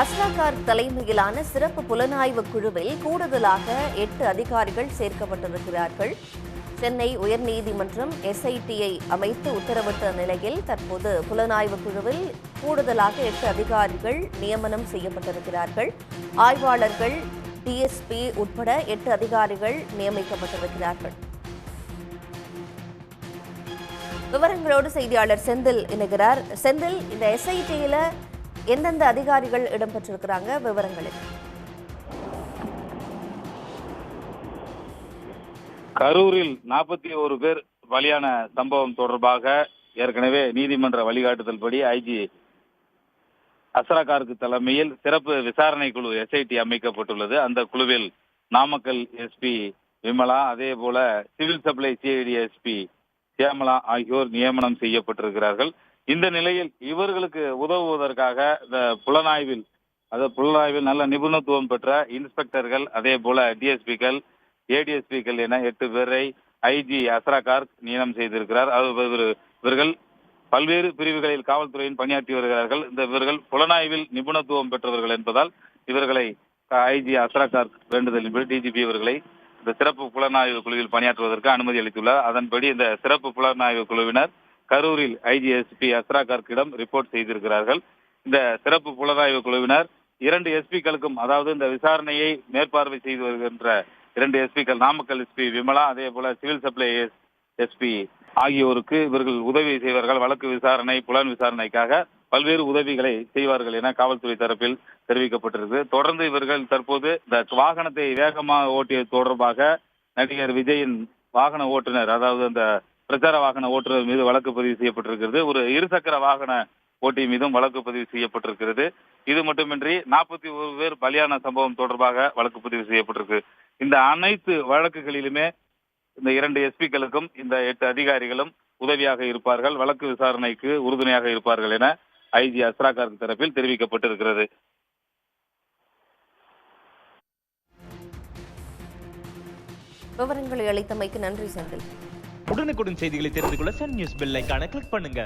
அஸ்ராகார் தலைமையிலான சிறப்பு புலனாய்வு குழுவில் கூடுதலாக 8 அதிகாரிகள் சேர்க்கப்பட்டிருக்கிறார்கள். சென்னை உயர்நீதிமன்றம் எஸ்ஐடியை அமைத்து உத்தரவிட்ட நிலையில் தற்போது புலனாய்வு குழுவில் கூடுதலாக 8 அதிகாரிகள் நியமனம் செய்யப்பட்டிருக்கிறார்கள். ஆய்வாளர்கள், டிஎஸ்பி உட்பட 8 அதிகாரிகள் நியமிக்கப்பட்டிருக்கிறார்கள். விவரங்களோடு செய்தியாளர் செந்தில் இணைகிறார். செந்தில், இந்த எஸ்ஐடியில எந்தெந்த அதிகாரிகள் இடம்பெற்றிருக்கிறாங்க, விவரங்களில்? கரூரில் 41 பேர் பலியான சம்பவம் தொடர்பாக ஏற்கனவே நீதிமன்ற வழிகாட்டுதல்படி ஐஜி அஸ்ராகாருக்கு தலைமையில் சிறப்பு விசாரணை குழு எஸ்ஐடி அமைக்கப்பட்டுள்ளது. அந்த குழுவில் நாமக்கல் எஸ்பி விமலா, அதே போல civil supply CID SP Shyamala ஆகியோர் நியமனம் செய்யப்பட்டிருக்கிறார்கள். இந்த நிலையில் இவர்களுக்கு உதவுவதற்காக இந்த புலனாய்வில் நல்ல நிபுணத்துவம் பெற்ற இன்ஸ்பெக்டர்கள், அதே போல டிஎஸ்பிக்கள், ஏடிஎஸ்பிக்கள் என 8 பேரை ஐஜி அஸ்ராகார் நியமனம் செய்திருக்கிறார். இவர்கள் பல்வேறு பிரிவுகளில் காவல்துறையின் பணியாற்றி வருகிறார்கள். இவர்கள் புலனாய்வில் நிபுணத்துவம் பெற்றவர்கள் என்பதால் இவர்களை ஐஜி அஸ்ராகார் வேண்டுதலின்படி டிஜிபி இவர்களை இந்த சிறப்பு புலனாய்வு குழுவில் பணியாற்றுவதற்கு அனுமதி அளித்துள்ளார். அதன்படி இந்த சிறப்பு புலனாய்வு குழுவினர் கரூரில் ஐஜிஎஸ்பி அஸ்ராகார்க்கிடம் ரிப்போர்ட் செய்திருக்கிறார்கள். இந்த சிறப்பு புலனாய்வு குழுவினர் 2 எஸ்பிக்களுக்கும், அதாவது இந்த விசாரணையை மேற்பார்வை செய்து வருகின்ற 2 எஸ்பிக்கள், நாமக்கல் எஸ்பி விமலா, அதே போல சிவில் சப்ளை எஸ்பி ஆகியோருக்கு இவர்கள் உதவி செய்வார்கள். வழக்கு விசாரணை, புலன் விசாரணைக்காக பல்வேறு உதவிகளை செய்வார்கள் என காவல்துறை தரப்பில் தெரிவிக்கப்பட்டிருக்கு. தொடர்ந்து இவர்கள் தற்போது இந்த வாகனத்தை வேகமாக ஓட்டியது தொடர்பாக நடிகர் விஜயின் வாகன ஓட்டுநர், அதாவது அந்த பிரச்சார வாகன ஓட்டுநர் மீது வழக்கு பதிவு செய்யப்பட்டிருக்கிறது. ஒரு இருசக்கர வாகன ஓட்டி மீதும் வழக்கு பதிவு செய்யப்பட்டிருக்கிறது. இது மட்டுமின்றி 41 பேர் பலியான சம்பவம் தொடர்பாக வழக்கு பதிவு செய்யப்பட்டிருக்கு. இந்த அனைத்து வழக்குகளிலுமே இந்த 2 எஸ்பிக்களுக்கும் இந்த 8 அதிகாரிகளும் உதவியாக இருப்பார்கள், வழக்கு விசாரணைக்கு உறுதுணையாக இருப்பார்கள் என ஐஜி அஸ்ராகார் தரப்பில் தெரிவிக்கப்பட்டிருக்கிறது. விவரங்களை அளித்தமைக்கு நன்றி செந்தில். உடனுக்குடன் செய்திகளை தெரிந்து கொள்ள சன் நியூஸ் பெல் ஐகானை கிளிக் பண்ணுங்க.